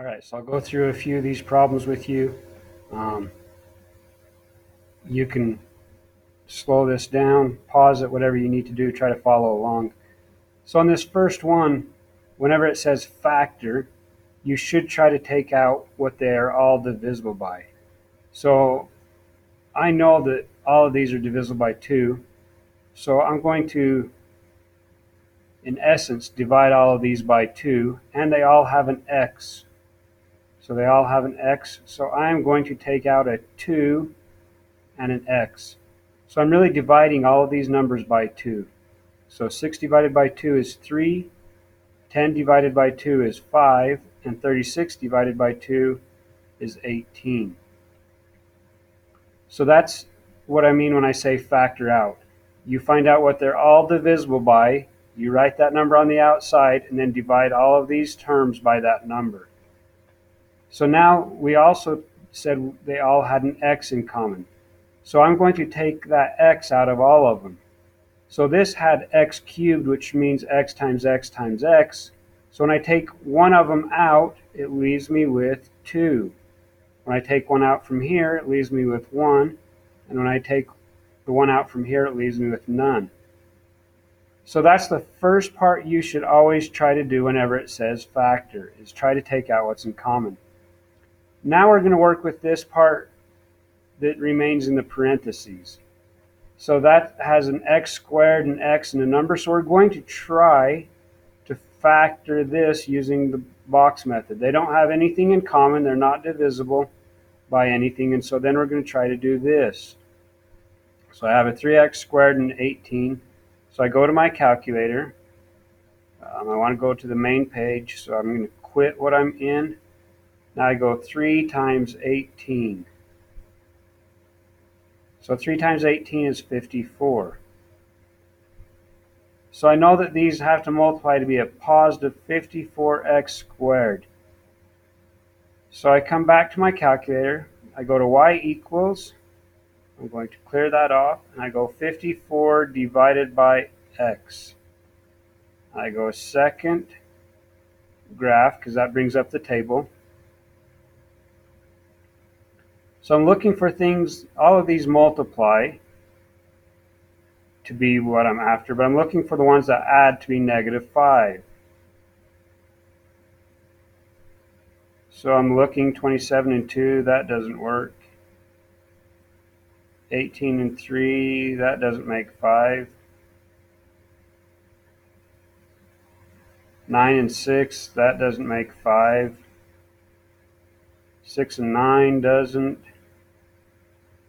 All right, so I'll go through a few of these problems with you. Um, you can slow this down, pause it, whatever you need to do, try to follow along. So on this first one, whenever it says factor, you should try to take out what they are all divisible by. So I know that all of these are divisible by 2, so I'm going to, in essence, divide all of these by 2, and they all have an x. So they all have an x, so I'm going to take out a 2 and an x. So I'm really dividing all of these numbers by 2. So 6 divided by 2 is 3, 10 divided by 2 is 5, and 36 divided by 2 is 18. So that's what I mean when I say factor out. You find out what they're all divisible by, you write that number on the outside, and then divide all of these terms by that number. So now we also said they all had an x in common. So I'm going to take that x out of all of them. So this had x cubed, which means x times x times x. So when I take one of them out, it leaves me with 2. When I take one out from here, it leaves me with 1. And when I take the one out from here, it leaves me with none. So that's the first part you should always try to do whenever it says factor, is try to take out what's in common. Now we're going to work with this part that remains in the parentheses. So that has an x squared, an x, and a number. So we're going to try to factor this using the box method. They don't have anything in common. They're not divisible by anything. And so then we're going to try to do this. So I have a 3x squared and 18. So I go to my calculator. I want to go to the main page. So I'm going to quit what I'm in. Now I go 3 times 18. So 3 times 18 is 54. So I know that these have to multiply to be a positive 54x squared. So I come back to my calculator. I go to y equals. I'm going to clear that off. And I go 54 divided by x. I go second graph, because that brings up the table. So I'm looking for things, all of these multiply to be what I'm after, but I'm looking for the ones that add to be -5. So I'm looking 27 and 2, that doesn't work. 18 and 3, that doesn't make 5. 9 and 6, that doesn't make 5. 6 and 9 doesn't.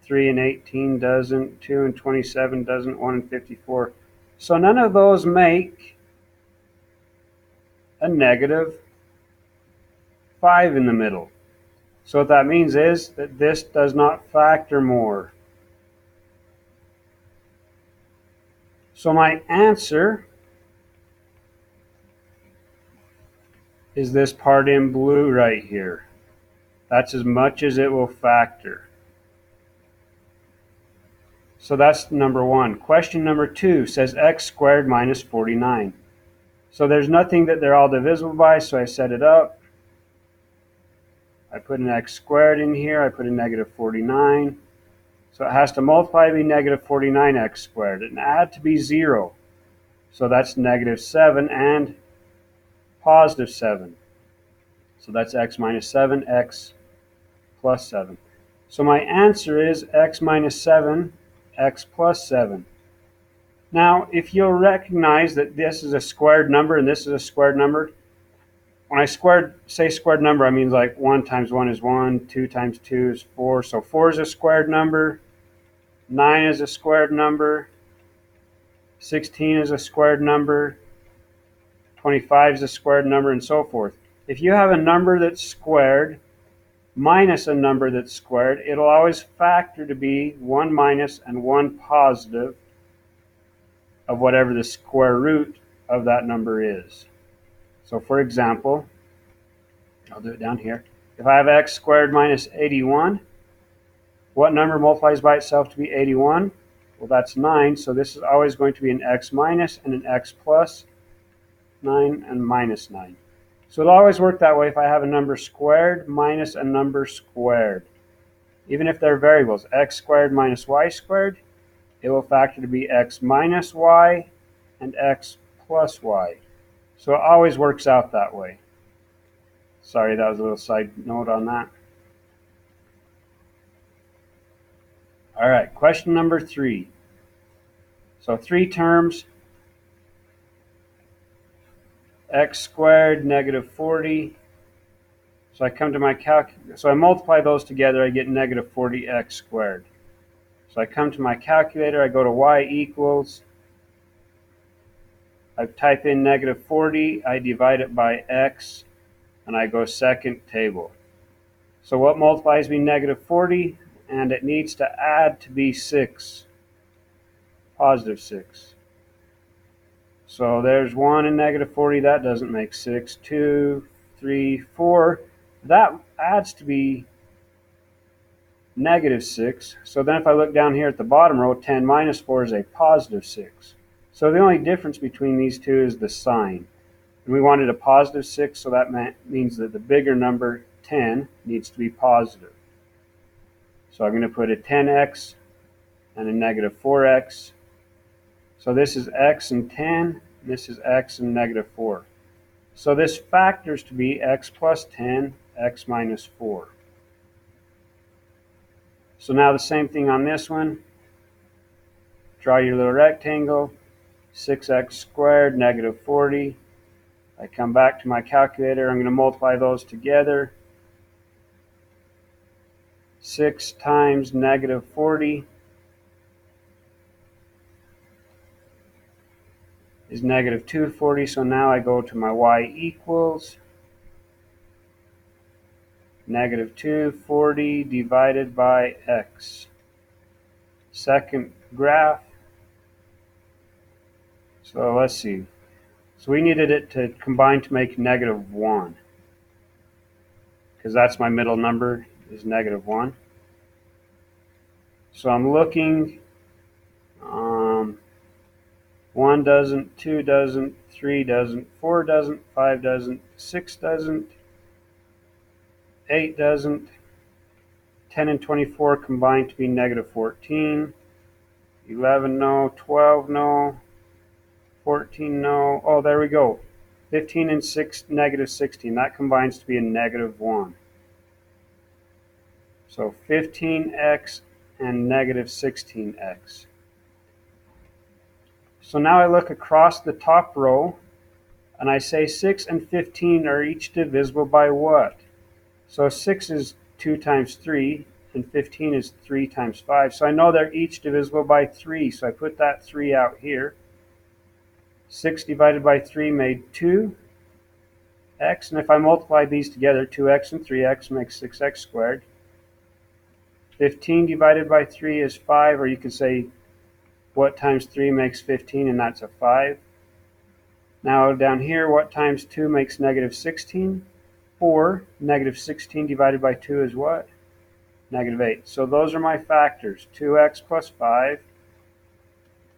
3 and 18 doesn't. 2 and 27 doesn't. 1 and 54. So none of those make a -5 in the middle. So what that means is that this does not factor more. So my answer is this part in blue right here. That's as much as it will factor. So that's number 1. Question number 2 says x squared minus 49. So there's nothing that they're all divisible by, so I set it up. I put an x squared in here. I put a -49. So it has to multiply to be -49x squared and add to be 0. So that's -7 and +7. So that's x minus 7, x plus 7. So my answer is x minus 7, x plus 7. Now, if you'll recognize that this is a squared number and this is a squared number, when I say squared number, I mean like 1 times 1 is 1, 2 times 2 is 4. So 4 is a squared number, 9 is a squared number, 16 is a squared number, 25 is a squared number, and so forth. If you have a number that's squared minus a number that's squared, it'll always factor to be 1 minus and 1 positive of whatever the square root of that number is. So for example, I'll do it down here. If I have x squared minus 81, what number multiplies by itself to be 81? Well, that's 9, so this is always going to be an x minus and an x plus, 9 and minus 9. So it'll always work that way if I have a number squared minus a number squared. Even if they're variables, x squared minus y squared, it will factor to be x minus y and x plus y. So it always works out that way. Sorry, that was a little side note on that. All right, question number 3. So 3 terms, x squared negative 40. So I come to my calculator, so I multiply those together, I get negative 40x squared. So I come to my calculator, I go to y equals, I type in negative 40, I divide it by x, and I go second table. So what multiplies me negative 40? And it needs to add to be 6, positive 6. So there's 1 and negative 40, that doesn't make 6. 2, 3, 4, that adds to be negative 6. So then if I look down here at the bottom row, 10 minus 4 is a positive 6. So the only difference between these two is the sign. And we wanted a positive 6, so that means that the bigger number, 10, needs to be positive. So I'm going to put a 10x and a negative 4x. So this is x and 10, this is x and negative 4. So this factors to be x plus 10, x minus 4. So now the same thing on this one. Draw your little rectangle, 6x squared, negative 40. I come back to my calculator, I'm going to multiply those together. 6 times negative 40 is negative 240, so now I go to my y equals negative 240 divided by x. Second graph. So let's see. So we needed it to combine to make negative 1, because that's my middle number, is negative 1. So I'm looking, 1 doesn't, 2 doesn't, 3 doesn't, 4 doesn't, 5 doesn't, 6 doesn't, 8 doesn't, 10 and 24 combine to be negative 14, 11 no, 12 no, 14 no, oh there we go, 15 and 6, negative 16, that combines to be a negative 1. So 15x and negative 16x. So now I look across the top row and I say 6 and 15 are each divisible by what? So 6 is 2 times 3 and 15 is 3 times 5. So I know they're each divisible by 3, so I put that 3 out here. 6 divided by 3 made 2x, and if I multiply these together, 2x and 3x makes 6x squared. 15 divided by 3 is 5, or you could say what times 3 makes 15, and that's a 5. Now down here, what times 2 makes negative 16? 4. Negative 16 divided by 2 is what? Negative 8. So those are my factors, 2x plus 5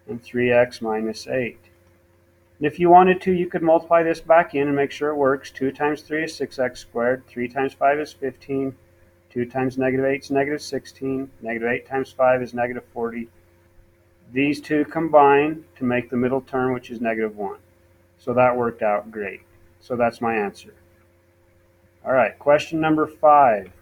and 3x minus 8. And if you wanted to, you could multiply this back in and make sure it works. 2 times 3 is 6x squared, 3 times 5 is 15, 2 times negative 8 is negative 16, negative 8 times 5 is negative 40. These two combine to make the middle term, which is negative 1. So that worked out great. So that's my answer. All right, question number 5. It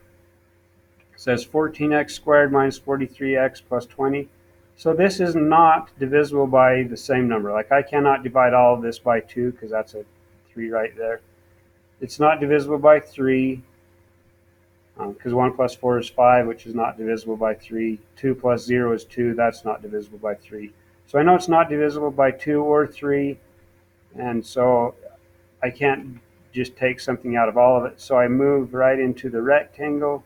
says 14x squared minus 43x plus 20. So this is not divisible by the same number. Like I cannot divide all of this by 2 because that's a 3 right there. It's not divisible by 3 because 1 plus 4 is 5, which is not divisible by 3. 2 plus 0 is 2. That's not divisible by 3. So I know it's not divisible by 2 or 3, and so I can't just take something out of all of it. So I move right into the rectangle.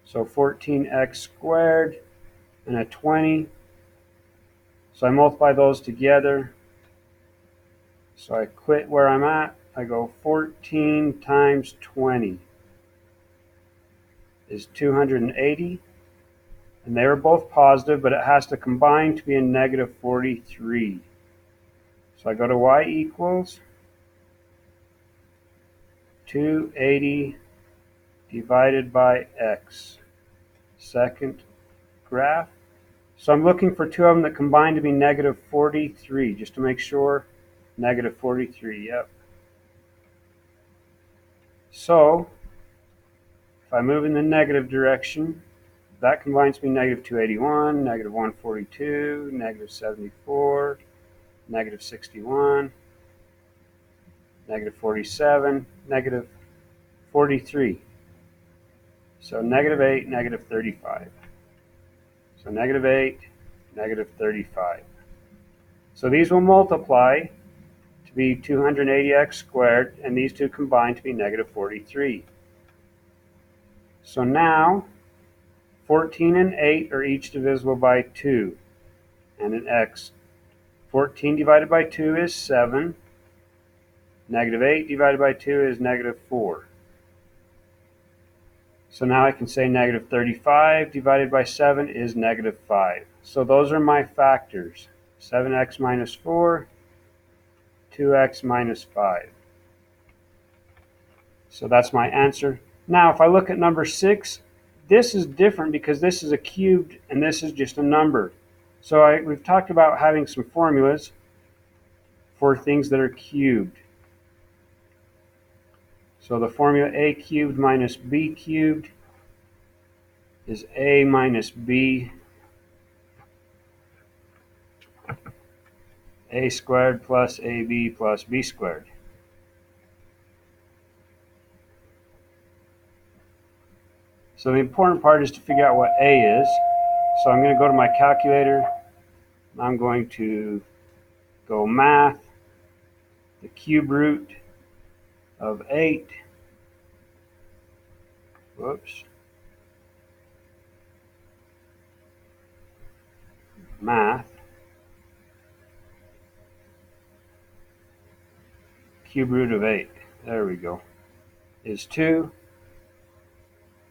So 14x squared and a 20. So I multiply those together. So I quit where I'm at. I go 14 times 20 is 280. And they are both positive, but it has to combine to be a negative 43. So I go to y equals 280 divided by x. Second graph. So I'm looking for two of them that combine to be negative 43, just to make sure. Negative 43, yep. So if I move in the negative direction, that combines to be negative 281, negative 142, negative 74, negative 61, negative 47, negative 43. So negative 8, negative 35. So negative 8, negative 35. So these will multiply to be 280x squared, and these two combine to be negative 43. So now 14 and 8 are each divisible by 2 and an x. 14 divided by 2 is 7. Negative 8 divided by 2 is negative 4. So now I can say negative 35 divided by 7 is negative 5. So those are my factors. 7x minus 4, 2x minus 5. So that's my answer. Now if I look at number 6, this is different because this is a cubed and this is just a number. So we've talked about having some formulas for things that are cubed. So the formula a cubed minus b cubed is a minus b, a squared plus ab plus b squared. So the important part is to figure out what a is. So I'm going to go to my calculator. I'm going to go math, the cube root of 8. Whoops. Math, cube root of 8. There we go. Is 2.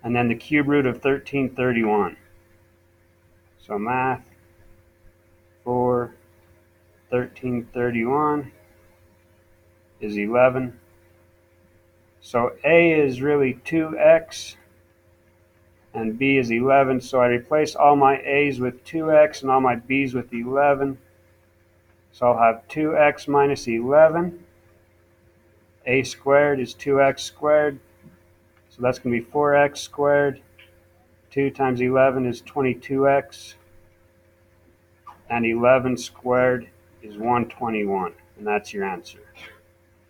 And then the cube root of 1331. So math for 1331 is 11. So a is really 2x and b is 11. So I replace all my a's with 2x and all my b's with 11. So I'll have 2x minus 11. A squared is 2x squared. So that's going to be 4x squared. 2 times 11 is 22x. And 11 squared is 121. And that's your answer.